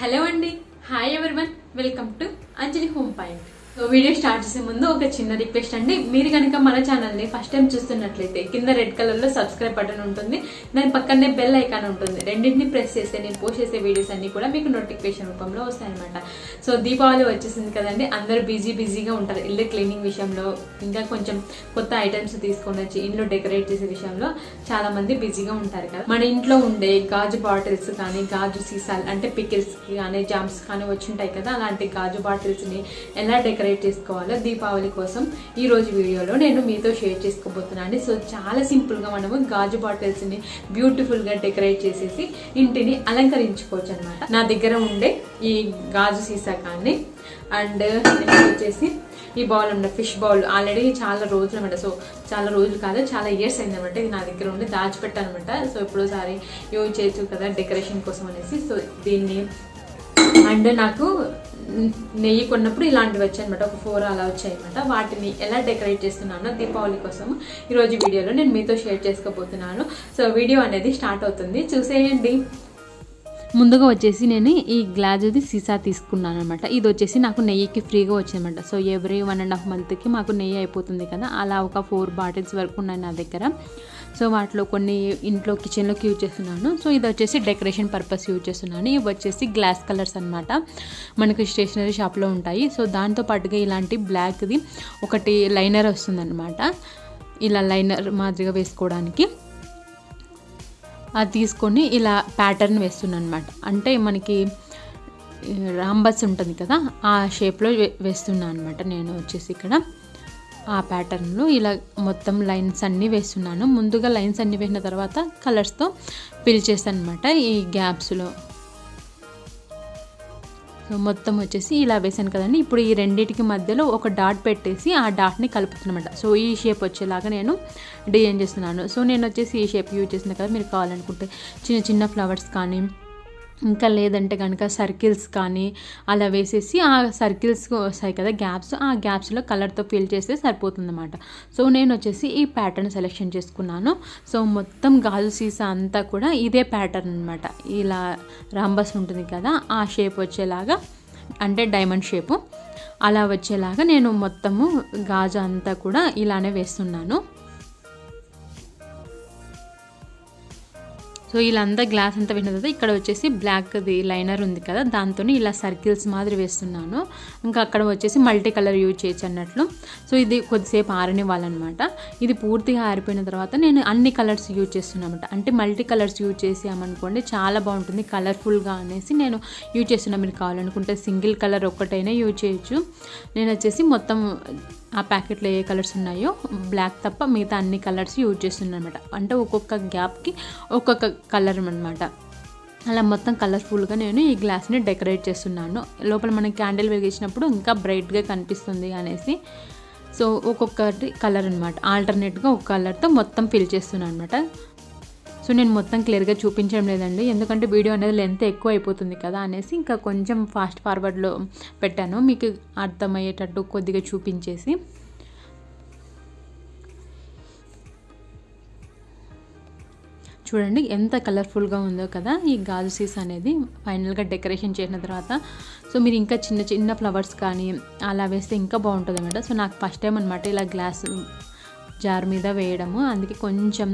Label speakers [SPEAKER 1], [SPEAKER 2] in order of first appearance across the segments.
[SPEAKER 1] Hello అండి, hi everyone, welcome to Anjali home point. So video start చేసే ముందు ఒక చిన్న రిక్వెస్ట్ అండి. మీరు కనుక మన ఛానల్ని ఫస్ట్ టైం చూస్తున్నట్లయితే కింద రెడ్ కలర్లో సబ్స్క్రైబ్ బటన్ ఉంటుంది, దాని పక్కనే బెల్ ఐకాన్ ఉంటుంది. రెండింటిని ప్రెస్ చేస్తే నేను పోస్ట్ చేసే వీడియోస్ అన్ని కూడా మీకు నోటిఫికేషన్ రూపంలో వస్తాయన్నమాట. సో దీపావళి వచ్చేసింది కదండి, అందరూ బిజీగా ఉంటారు ఇల్లు క్లీనింగ్ విషయంలో, ఇంకా కొంచెం కొత్త ఐటమ్స్ తీసుకొని వచ్చి ఇంట్లో డెకరేట్ చేసే విషయంలో చాలా మంది బిజీగా ఉంటారు కదా. మన ఇంట్లో ఉండే గాజు బాటిల్స్ కానీ, గాజు సీసాలు అంటే పికిల్స్ కానీ, జామ్స్ కానీ వచ్చి ఉంటాయి కదా, అలాంటి గాజు బాటిల్స్ ని ఎలా డెకరేట్ చేసుకోవాలో దీపావళి కోసం ఈ రోజు వీడియోలో నేను మీతో షేర్ చేసుకోబోతున్నాను. సో చాలా సింపుల్ గా మనము గాజు బాటిల్స్ ని బ్యూటిఫుల్ గా డెకరేట్ చేసేసి ఇంటిని అలంకరించుకోవచ్చు అనమాట. నా దగ్గర ఉండే ఈ గాజు సీసా కానీ అండ్ నెక్స్ట్ వచ్చేసి ఈ బౌల్ ఉన్న ఫిష్ బౌల్ ఆల్రెడీ చాలా రోజులు అనమాట. సో చాలా రోజులు కాదు, చాలా ఇయర్స్ అయిందనమాట. ఇది నా దగ్గర ఉండి దాచిపెట్టాను అనమాట. సో ఇప్పుడుసారి యూజ్ చేయొచ్చు కదా డెకరేషన్ కోసం అనేసి. సో దీన్ని అండ్ నాకు నెయ్యి కొన్నప్పుడు ఇలాంటివి వచ్చాయన్నమాట, ఒక 4 అలా వచ్చాయన్నమాట. వాటిని ఎలా డెకరేట్ చేస్తున్నానో దీపావళి కోసం ఈరోజు వీడియోలో నేను మీతో షేర్ చేసుకోబోతున్నాను. సో వీడియో అనేది స్టార్ట్ అవుతుంది, చూసేయండి. ముందుగా వచ్చేసి నేను ఈ గ్లాజుది సీసా తీసుకున్నాను అనమాట. ఇది వచ్చేసి నాకు నెయ్యికి ఫ్రీగా వచ్చిందన్నమాట. సో ఎవ్రీ 1.5 మంత్కి మాకు నెయ్యి అయిపోతుంది కదా, అలా ఒక 4 బాటిల్స్ వరకు ఉన్నాయి నా దగ్గర. సో వాటిలో కొన్ని ఇంట్లో కిచెన్లోకి యూజ్ చేస్తున్నాను. సో ఇది వచ్చేసి డెకరేషన్ పర్పస్ యూజ్ చేస్తున్నాను. ఇవి వచ్చేసి గ్లాస్ కలర్స్ అనమాట, మనకి స్టేషనరీ షాప్లో ఉంటాయి. సో దాంతో పాటుగా ఇలాంటి బ్లాక్ది ఒకటి లైనర్ వస్తుందన్నమాట, ఇలా లైనర్ మాదిరిగా వేసుకోవడానికి. అది తీసుకొని ఇలా ప్యాటర్న్ వేస్తున్నాను అనమాట. అంటే మనకి రాంబస్ ఉంటుంది కదా, ఆ షేప్లో వేస్తున్నాను అనమాట. నేను వచ్చేసి ఇక్కడ ఆ ప్యాటర్న్లో ఇలా మొత్తం లైన్స్ అన్నీ వేస్తున్నాను. ముందుగా లైన్స్ అన్నీ వేసిన తర్వాత కలర్స్తో ఫిల్ చేస్తాను అనమాట ఈ గ్యాప్స్లో. సో మొత్తం వచ్చేసి ఇలా వేసాను కదండి. ఇప్పుడు ఈ రెండింటికి మధ్యలో ఒక డాట్ పెట్టేసి ఆ డాట్ని కలుపుతున్నమాట. సో ఈ షేప్ వచ్చేలాగా నేను డిజైన్ చేస్తున్నాను. సో నేను వచ్చేసి ఈ షేప్ యూజ్ చేసిన కదా, మీరు కావాలనుకుంటే చిన్న చిన్న ఫ్లవర్స్ కానీ, ఇంకా లేదంటే కనుక సర్కిల్స్ కానీ అలా వేసేసి ఆ సర్కిల్స్ వస్తాయి కదా గ్యాప్స్, ఆ గ్యాప్స్లో కలర్తో ఫిల్ చేస్తే సరిపోతుంది అన్నమాట. సో నేను వచ్చేసి ఈ ప్యాటర్న్ సెలెక్షన్ చేసుకున్నాను. సో మొత్తం గాజు సీసా అంతా కూడా ఇదే ప్యాటర్న్ అనమాట. ఇలా రాంబస్ ఉంటుంది కదా, ఆ షేప్ వచ్చేలాగా, అంటే డైమండ్ షేపు అలా వచ్చేలాగా నేను మొత్తము గాజు అంతా కూడా ఇలానే వేస్తున్నాను. సో ఇలా అంతా గ్లాస్ అంతా వేసిన తర్వాత ఇక్కడ వచ్చేసి బ్లాక్ది లైనర్ ఉంది కదా, దాంతో ఇలా సర్కిల్స్ మాదిరి వేస్తున్నాను. ఇంకా అక్కడ వచ్చేసి మల్టీ కలర్ యూజ్ చేయొచ్చు అన్నట్లు. సో ఇది కొద్దిసేపు ఆరనివ్వాలన్నమాట. ఇది పూర్తిగా ఆరిపోయిన తర్వాత నేను అన్ని కలర్స్ యూజ్ చేస్తున్నాను అనమాట. అంటే మల్టీ కలర్స్ యూజ్ చేసామనుకోండి చాలా బాగుంటుంది కలర్ఫుల్గా అనేసి నేను యూజ్ చేస్తున్నాను. మీరు కావాలనుకుంటే సింగిల్ కలర్ ఒక్కటైనా యూజ్ చేయొచ్చు. నేను వచ్చేసి మొత్తం ఆ ప్యాకెట్లో ఏ కలర్స్ ఉన్నాయో బ్లాక్ తప్ప మిగతా అన్ని కలర్స్ యూజ్ చేస్తున్నాను అనమాట. అంటే ఒక్కొక్క గ్యాప్కి ఒక్కొక్క కలర్ అనమాట. అలా మొత్తం కలర్ఫుల్గా నేను ఈ గ్లాస్ని డెకరేట్ చేస్తున్నాను. లోపల మనం క్యాండిల్ వెలిగించినప్పుడు ఇంకా బ్రైట్గా కనిపిస్తుంది అనేసి. సో ఒక్కొక్కటి కలర్ అనమాట, ఆల్టర్నేట్గా ఒక కలర్తో మొత్తం ఫిల్ చేస్తున్నాను అనమాట. సో నేను మొత్తం క్లియర్గా చూపించడం లేదండి, ఎందుకంటే వీడియో అనేది లెంత్ ఎక్కువ అయిపోతుంది కదా అనేసి ఇంకా కొంచెం ఫాస్ట్ ఫార్వర్డ్లో పెట్టాను, మీకు అర్థమయ్యేటట్టు కొద్దిగా చూపించేసి. చూడండి ఎంత కలర్ఫుల్గా ఉందో కదా ఈ గాజు సీసా అనేది ఫైనల్గా డెకరేషన్ చేసిన తర్వాత. సో మీరు ఇంకా చిన్న చిన్న ఫ్లవర్స్ కానీ అలా వేస్తే ఇంకా బాగుంటుంది అన్నమాట. సో నాకు ఫస్ట్ టైం అనమాట ఇలా గ్లాస్ జార్ మీద వేయడము, అందుకే కొంచెం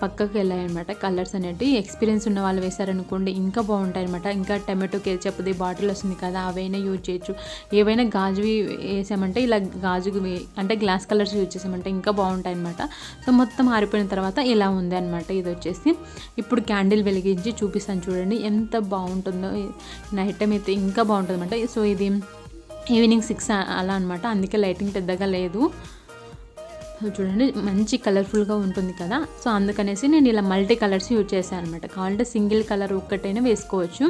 [SPEAKER 1] పక్కకు వెళ్ళాయన్నమాట కలర్స్ అనేవి. ఎక్స్పీరియన్స్ ఉన్న వాళ్ళు వేశారనుకోండి ఇంకా బాగుంటాయి అనమాట. ఇంకా టమాటో కేచప్ది బాటిల్ వస్తుంది కదా, అవైనా యూజ్ చేయొచ్చు. ఏవైనా గాజువి వేసామంటే ఇలా గాజువి అంటే గ్లాస్ కలర్స్ యూజ్ చేసామంటే ఇంకా బాగుంటాయి అనమాట. సో మొత్తం ఆరిపోయిన తర్వాత ఇలా ఉంది అనమాట. ఇది వచ్చేసి ఇప్పుడు క్యాండిల్ వెలిగించి చూపిస్తాను చూడండి ఎంత బాగుంటుందో. నైట్ టైం అయితే ఇంకా బాగుంటుంది అనమాట. సో ఇది ఈవినింగ్ 6 అలా అనమాట, అందుకే లైటింగ్ పెద్దగా లేదు. సో చూడండి మంచి కలర్ఫుల్గా ఉంటుంది కదా. సో అందుకనేసి నేను ఇలా మల్టీ కలర్స్ యూజ్ చేశాను అనమాట. కావాలంటే సింగిల్ కలర్ ఒక్కటైనా వేసుకోవచ్చు.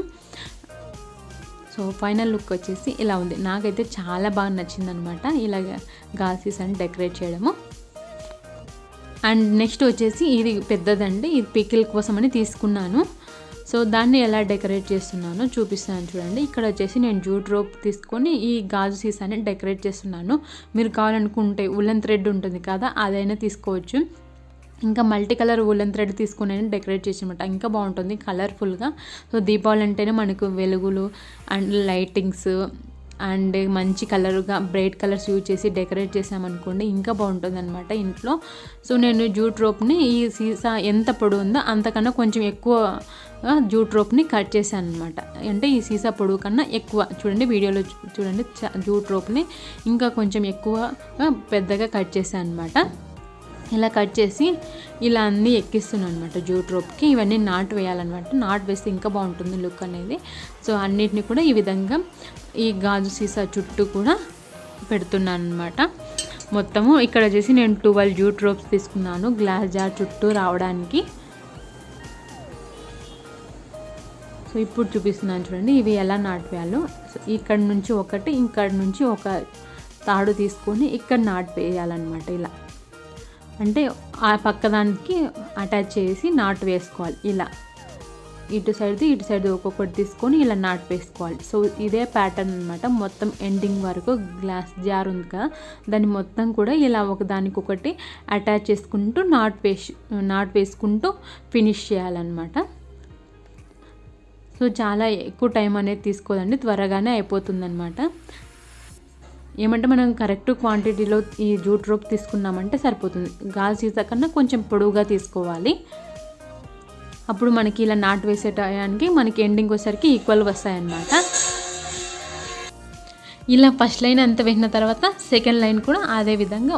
[SPEAKER 1] సో ఫైనల్ లుక్ వచ్చేసి ఇలా ఉంది. నాకైతే చాలా బాగా నచ్చింది అనమాట ఇలా గాజు అని డెకరేట్ చేయడము. అండ్ నెక్స్ట్ వచ్చేసి ఇది పెద్దదండి, ఇది పికిల్ కోసమని తీసుకున్నాను. సో దాన్ని ఎలా డెకరేట్ చేస్తున్నానో చూపిస్తాను చూడండి. ఇక్కడ వచ్చేసి నేను జూట్ రోప్ తీసుకొని ఈ గాజు సీసాని డెకరేట్ చేస్తున్నాను. మీరు కావాలనుకుంటే ఉలెన్ థ్రెడ్ ఉంటుంది కదా, అదైనా తీసుకోవచ్చు. ఇంకా మల్టీ కలర్ వూలెన్ థ్రెడ్ తీసుకుని డెకరేట్ చేసామన్నమాట. ఇంకా బాగుంటుంది కలర్ఫుల్గా. సో దీపావళి అంటేనే మనకు వెలుగులు అండ్ లైటింగ్స్ అండ్ మంచి కలర్గా బ్రైట్ కలర్స్ యూజ్ చేసి డెకరేట్ చేసామనుకోండి ఇంకా బాగుంటుంది అనమాట ఇంట్లో. సో నేను జూట్ రోప్ని ఈ సీసా ఎంత పొడవు ఉందో అంతకన్నా కొంచెం ఎక్కువ జూట్ రోప్ని కట్ చేశాను అనమాట. అంటే ఈ సీసా పొడవు కన్నా ఎక్కువ చూడండి, వీడియోలో చూడండి, జూట్ రోప్ని ఇంకా కొంచెం ఎక్కువ పెద్దగా కట్ చేశాను అనమాట. ఇలా కట్ చేసి ఇలా అన్నీ ఎక్కిస్తున్నాను అనమాట జూట్ రోప్కి. ఇవన్నీ నాటు వేయాలన్నమాట. నాటు వేస్తే ఇంకా బాగుంటుంది లుక్ అనేది. సో అన్నిటిని కూడా ఈ విధంగా ఈ గాజు సీసా చుట్టూ కూడా పెడుతున్నాను అనమాట. మొత్తము ఇక్కడ వచ్చేసి నేను 12 జూట్ రోప్స్ తీసుకున్నాను గ్లాస్ జార్ చుట్టూ రావడానికి. సో ఇప్పుడు చూపిస్తున్నాను చూడండి ఇవి ఎలా నాటు వేయాలో. సో ఇక్కడ నుంచి ఒకటి, ఇక్కడ నుంచి ఒక తాడు తీసుకొని ఇక్కడ నాటు వేయాలన్నమాట. ఇలా అంటే ఆ పక్కదానికి అటాచ్ చేసి నాటు వేసుకోవాలి. ఇలా ఇటు సైడ్ ఒక్కొక్కటి తీసుకొని ఇలా నాటు వేసుకోవాలి. సో ఇదే ప్యాటర్న్ అనమాట. మొత్తం ఎండింగ్ వరకు గ్లాస్ జార్ ఉంది కదా, దాన్ని మొత్తం కూడా ఇలా ఒకదానికొకటి అటాచ్ చేసుకుంటూ నాటు వేసుకుంటూ ఫినిష్ చేయాలన్నమాట. సో చాలా ఎక్కువ టైం అనేది తీసుకోదండి, త్వరగానే అయిపోతుందన్నమాట. ఏమంటే మనం కరెక్ట్ క్వాంటిటీలో ఈ జూట్ రోప్ తీసుకున్నామంటే సరిపోతుంది. గాజు సీసా కన్నా కొంచెం పొడవుగా తీసుకోవాలి. అప్పుడు మనకి ఇలా నాటు వేసే టయానికి మనకి ఎండింగ్ వచ్చేసరికి ఈక్వల్గా వస్తాయన్నమాట. ఇలా ఫస్ట్ లైన్ అంత వేసిన తర్వాత సెకండ్ లైన్ కూడా అదే విధంగా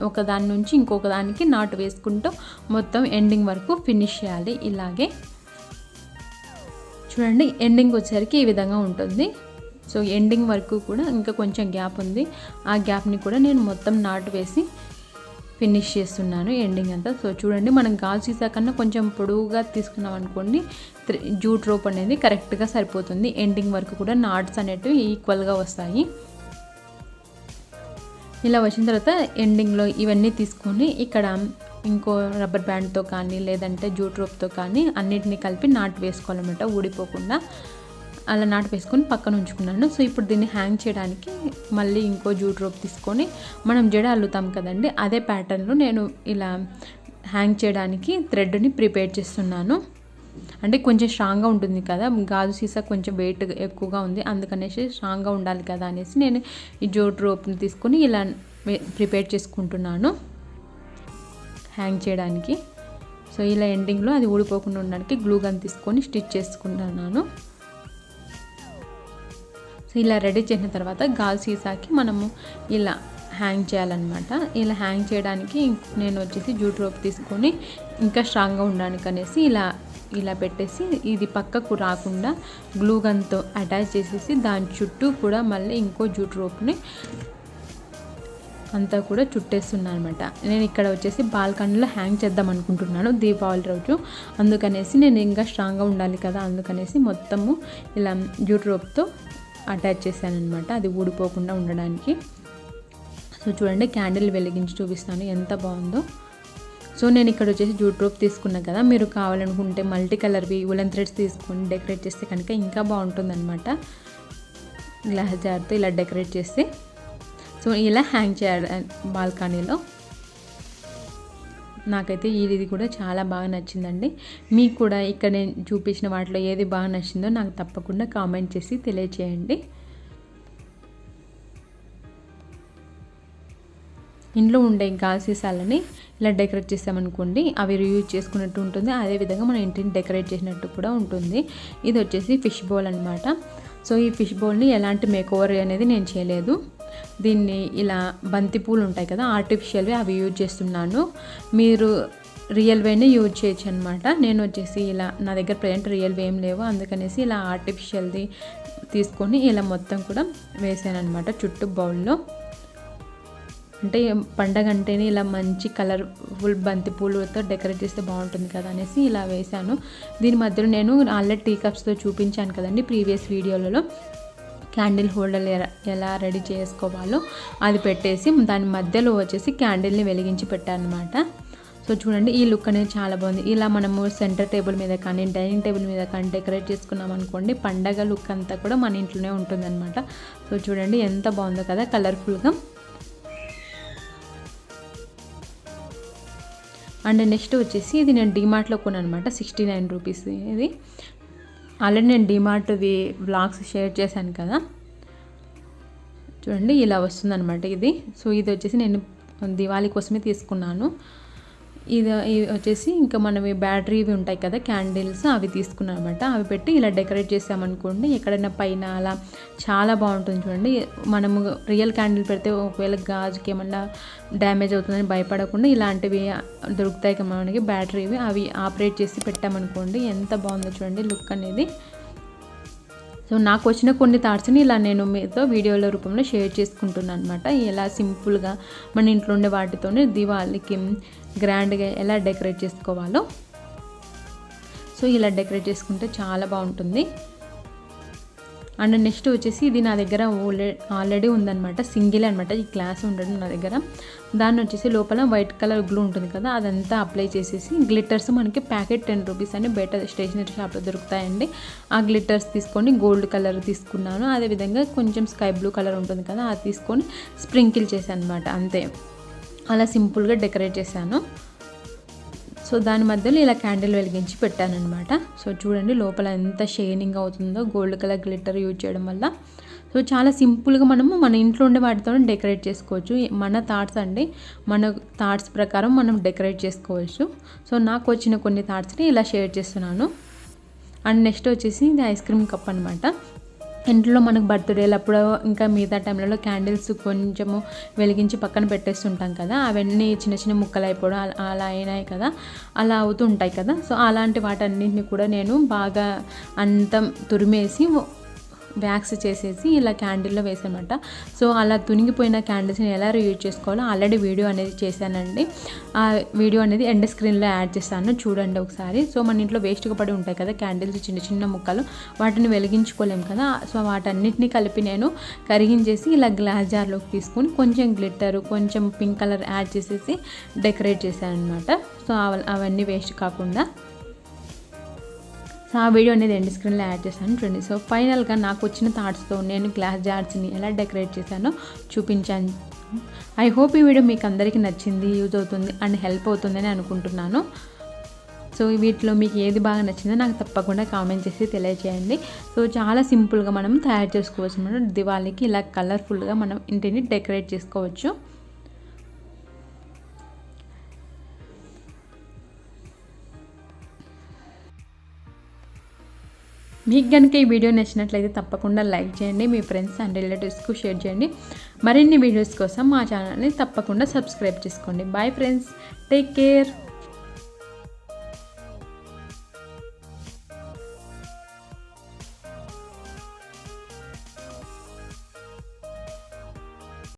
[SPEAKER 1] ఒకదాని నుంచి ఇంకొక దానికి నాటు వేసుకుంటూ మొత్తం ఎండింగ్ వరకు ఫినిష్ చేయాలి. ఇలాగే చూడండి ఎండింగ్ వచ్చేసరికి ఈ విధంగా ఉంటుంది. సో ఎండింగ్ వరకు కూడా ఇంకా కొంచెం గ్యాప్ ఉంది. ఆ గ్యాప్ని కూడా నేను మొత్తం నాటు వేసి ఫినిష్ చేస్తున్నాను ఎండింగ్ అంతా. సో చూడండి మనం గాజు సీసా కన్నా కొంచెం పొడవుగా తీసుకున్నాం అనుకోండి, జూట్ రోప్ అనేది కరెక్ట్గా సరిపోతుంది. ఎండింగ్ వరకు కూడా నాట్స్ అనేటివి ఈక్వల్గా వస్తాయి. ఇలా వచ్చిన తర్వాత ఎండింగ్లో ఇవన్నీ తీసుకొని ఇక్కడ ఇంకో రబ్బర్ బ్యాండ్తో కానీ లేదంటే జూట్ రోప్తో కానీ అన్నిటినీ కలిపి నాటు వేసుకోవాలన్నమాట, ఊడిపోకుండా. అలా నాటు వేసుకొని పక్కన ఉంచుకున్నాను. సో ఇప్పుడు దీన్ని హ్యాంగ్ చేయడానికి మళ్ళీ ఇంకో జూట్ రోప్ తీసుకొని మనం జడ అల్లుతాం కదండి, అదే ప్యాటర్న్లో నేను ఇలా హ్యాంగ్ చేయడానికి థ్రెడ్ని ప్రిపేర్ చేస్తున్నాను. అంటే కొంచెం స్ట్రాంగ్గా ఉంటుంది కదా, గాజు సీసా కొంచెం వెయిట్ ఎక్కువగా ఉంది, అందుకనేసి స్ట్రాంగ్గా ఉండాలి కదా అనేసి నేను ఈ జూట్ రోప్ని తీసుకొని ఇలా ప్రిపేర్ చేసుకుంటున్నాను హ్యాంగ్ చేయడానికి. సో ఇలా ఎండింగ్లో అది ఊడిపోకుండా ఉండడానికి గ్లూ గన్ తీసుకొని స్టిచ్ చేసుకుంటున్నాను. సో ఇలా రెడీ చేసిన తర్వాత గాజు సీసాకి మనము ఇలా హ్యాంగ్ చేయాలన్నమాట. ఇలా హ్యాంగ్ చేయడానికి నేను వచ్చేసి జూట్ రోప్ తీసుకొని ఇంకా స్ట్రాంగ్గా ఉండడానికి అనేసి ఇలా పెట్టేసి ఇది పక్కకు రాకుండా గ్లూ గన్తో అటాచ్ చేసేసి దాని చుట్టూ కూడా మళ్ళీ ఇంకో జూట్ రోప్ని అంతా కూడా చుట్టేస్తున్నాను అనమాట. నేను ఇక్కడ వచ్చేసి బాల్కనీలో హ్యాంగ్ చేద్దాం అనుకుంటున్నాను దీపావళి రోజు, అందుకనేసి నేను ఇంకా స్ట్రాంగ్గా ఉండాలి కదా అందుకనేసి మొత్తము ఇలా జూట్ రోప్తో అటాచ్ చేశాను అనమాట, అది ఊడిపోకుండా ఉండడానికి. సో చూడండి క్యాండిల్ వెలిగించి చూపిస్తాను ఎంత బాగుందో. సో నేను ఇక్కడ వచ్చేసి జూట్ రోప్ తీసుకున్నా కదా, మీరు కావాలనుకుంటే మల్టీ కలర్వి వూలెన్ థ్రెడ్స్ తీసుకొని డెకరేట్ చేస్తే కనుక ఇంకా బాగుంటుంది అనమాట. గ్లాస్ జార్తో ఇలా డెకరేట్ చేస్తే. సో ఇలా హ్యాంగ్ చేయాలి బాల్కనీలో. నాకైతే ఇది కూడా చాలా బాగా నచ్చిందండి. మీకు కూడా ఇక్కడ నేను చూపించిన వాటిలో ఏది బాగా నచ్చిందో నాకు తప్పకుండా కామెంట్ చేసి తెలియచేయండి. ఇంట్లో ఉండే గాజు సీసాలని ఇలా డెకరేట్ చేసామనుకోండి, అవి రీయూజ్ చేసుకున్నట్టు ఉంటుంది, అదేవిధంగా మన ఇంటిని డెకరేట్ చేసినట్టు కూడా ఉంటుంది. ఇది వచ్చేసి ఫిష్ బౌల్ అనమాట. సో ఈ ఫిష్ బౌల్ని ఎలాంటి మేకోవర్ అనేది నేను చేయలేదు. దీన్ని ఇలా బంతి పూలు ఉంటాయి కదా ఆర్టిఫిషియల్వి, అవి యూజ్ చేస్తున్నాను. మీరు రియల్ వేనే యూజ్ చేయొచ్చు అనమాట. నేను వచ్చేసి ఇలా నా దగ్గర ప్రజెంట్ రియల్ వే ఏం లేవు, అందుకనేసి ఇలా ఆర్టిఫిషియల్ది తీసుకొని ఇలా మొత్తం కూడా వేసాను అనమాట చుట్టూ బౌల్లో. అంటే పండగ అంటేనే ఇలా మంచి కలర్ఫుల్ బంతి పూలతో డెకరేట్ చేస్తే బాగుంటుంది కదా అనేసి ఇలా వేశాను. దీని మధ్యలో నేను ఆల్రెడీ టీ కప్స్తో చూపించాను కదండి ప్రీవియస్ వీడియోలలో, క్యాండిల్ హోల్డర్ ఎలా రెడీ చేసుకోవాలో అది పెట్టేసి దాని మధ్యలో వచ్చేసి క్యాండిల్ని వెలిగించి పెట్టాను అనమాట. సో చూడండి ఈ లుక్ అనేది చాలా బాగుంది. ఇలా మనము సెంటర్ టేబుల్ మీద కానీ డైనింగ్ టేబుల్ మీద కానీ డెకరేట్ చేసుకున్నాం అనుకోండి, పండగ లుక్ అంతా కూడా మన ఇంట్లోనే ఉంటుందన్నమాట. సో చూడండి ఎంత బాగుందో కదా కలర్ఫుల్గా. అండ్ నెక్స్ట్ వచ్చేసి ఇది నేను డీమార్ట్లో కొన్నాను అనమాట, 69 రూపీస్. ఇది ఆల్రెడీ నేను డీమార్ట్ది వ్లాగ్స్ షేర్ చేశాను కదా, చూడండి ఇలా వస్తుందన్నమాట ఇది. సో ఇది వచ్చేసి నేను దివాళీ కోసమే తీసుకున్నాను. ఇది వచ్చేసి ఇంకా మనం బ్యాటరీ ఇవి ఉంటాయి కదా క్యాండిల్స్, అవి తీసుకున్నాను అనమాట. అవి పెట్టి ఇలా డెకరేట్ చేసామనుకోండి ఎక్కడైనా పైన అలా చాలా బాగుంటుంది. చూడండి మనము రియల్ క్యాండిల్ పెడితే ఒకవేళ గాజుకి ఏమన్నా డ్యామేజ్ అవుతుందని భయపడకుండా ఇలాంటివి దొరుకుతాయి కదా మనకి బ్యాటరీవి, అవి ఆపరేట్ చేసి పెట్టామనుకోండి ఎంత బాగుందో చూడండి లుక్ అనేది. సో నాకు వచ్చిన కొన్ని థాట్స్ని ఇలా నేను మీతో వీడియోల రూపంలో షేర్ చేసుకుంటున్నాను అనమాట. ఎలా సింపుల్గా మన ఇంట్లో ఉండే వాటితోనే దివాళీకి గ్రాండ్గా ఎలా డెకరేట్ చేసుకోవాలో. సో ఇలా డెకరేట్ చేసుకుంటే చాలా బాగుంటుంది. అండ్ నెక్స్ట్ వచ్చేసి ఇది నా దగ్గర ఆల్రెడీ ఉందన్నమాట, సింగిల్ అనమాట ఈ గ్లాస్ ఉండడం నా దగ్గర. దాన్ని వచ్చేసి లోపల వైట్ కలర్ గ్లూ ఉంటుంది కదా, అదంతా అప్లై చేసేసి గ్లిటర్స్ మనకి ప్యాకెట్ 10 రూపీస్ అని బయట స్టేషనరీ షాప్లో దొరుకుతాయండి. ఆ గ్లిటర్స్ తీసుకొని గోల్డ్ కలర్ తీసుకున్నాను. అదేవిధంగా కొంచెం స్కై బ్లూ కలర్ ఉంటుంది కదా, అది తీసుకొని స్ప్రింకిల్ చేశాను అనమాట. అంతే, అలా సింపుల్గా డెకరేట్ చేశాను. సో దాని మధ్యలో ఇలా క్యాండిల్ వెలిగించి పెట్టానన్నమాట. సో చూడండి లోపల ఎంత షైనింగ్ అవుతుందో గోల్డ్ కలర్ గ్లిటర్ యూజ్ చేయడం వల్ల. సో చాలా సింపుల్గా మనము మన ఇంట్లో ఉండే వాటితో డెకరేట్ చేసుకోవచ్చు. మన థాట్స్ అండి, మన థాట్స్ ప్రకారం మనం డెకరేట్ చేసుకోవచ్చు. సో నాకు వచ్చిన కొన్ని థాట్స్ని ఇలా షేర్ చేస్తున్నాను. అండ్ నెక్స్ట్ వచ్చేసి ఇది ఐస్ క్రీమ్ కప్ అనమాట. ఇంట్లో మనకు బర్త్డేలు అప్పుడు ఇంకా మిగతా టైంలలో క్యాండిల్స్ కొంచెము వెలిగించి పక్కన పెట్టేస్తుంటాం కదా, అవన్నీ చిన్న చిన్న ముక్కలు అయిపోవడం అలా అయినాయి కదా, అలా అవుతూ ఉంటాయి కదా. సో అలాంటి వాటన్నింటిని కూడా నేను బాగా అంతం తురిమేసి వ్యాక్స్ చేసేసి ఇలా క్యాండిల్లో వేసానమాట. సో అలా తునిగిపోయిన క్యాండిల్స్ని ఎలా యూజ్ చేసుకోవాలో ఆల్రెడీ వీడియో అనేది చేశానండి. ఆ వీడియో అనేది ఎండ్ స్క్రీన్లో యాడ్ చేస్తాను, చూడండి ఒకసారి. సో మన ఇంట్లో వేస్ట్గా పడి ఉంటాయి కదా క్యాండిల్స్, చిన్న చిన్న ముక్కలు, వాటిని వెలిగించుకోలేము కదా. సో వాటన్నిటిని కలిపి నేను కరిగించేసి ఇలా గ్లాస్ జార్లోకి తీసుకొని కొంచెం గ్లిట్టర్, కొంచెం పింక్ కలర్ యాడ్ చేసేసి డెకరేట్ చేశాను అనమాట. సో అవన్నీ వేస్ట్ కాకుండా. సో ఆ వీడియో అనేది ఎండ్ స్క్రీన్లో యాడ్ చేశాను చూడండి. సో ఫైనల్గా నాకు వచ్చిన థాట్స్తో నేను గ్లాస్ జార్స్ని ఎలా డెకరేట్ చేశానో చూపించాను. ఐ హోప్ ఈ వీడియో మీకు అందరికీ నచ్చింది, యూజ్ అవుతుంది అండ్ హెల్ప్ అవుతుందని అనుకుంటున్నాను. సో వీటిలో మీకు ఏది బాగా నచ్చిందో నాకు తప్పకుండా కామెంట్ చేసి తెలియజేయండి. సో చాలా సింపుల్గా మనం తయారు చేసుకోవచ్చు అన్నమాట. దివాళీకి ఇలా కలర్ఫుల్గా మనం ఇంటిని డెకరేట్ చేసుకోవచ్చు. మీకు కనుక ఈ వీడియో నచ్చినట్లయితే తప్పకుండా లైక్ చేయండి, మీ ఫ్రెండ్స్ అండ్ రిలేటివ్స్కు షేర్ చేయండి. మరిన్ని వీడియోస్ కోసం మా ఛానల్ని తప్పకుండా సబ్స్క్రైబ్ చేసుకోండి. Bye friends, take care.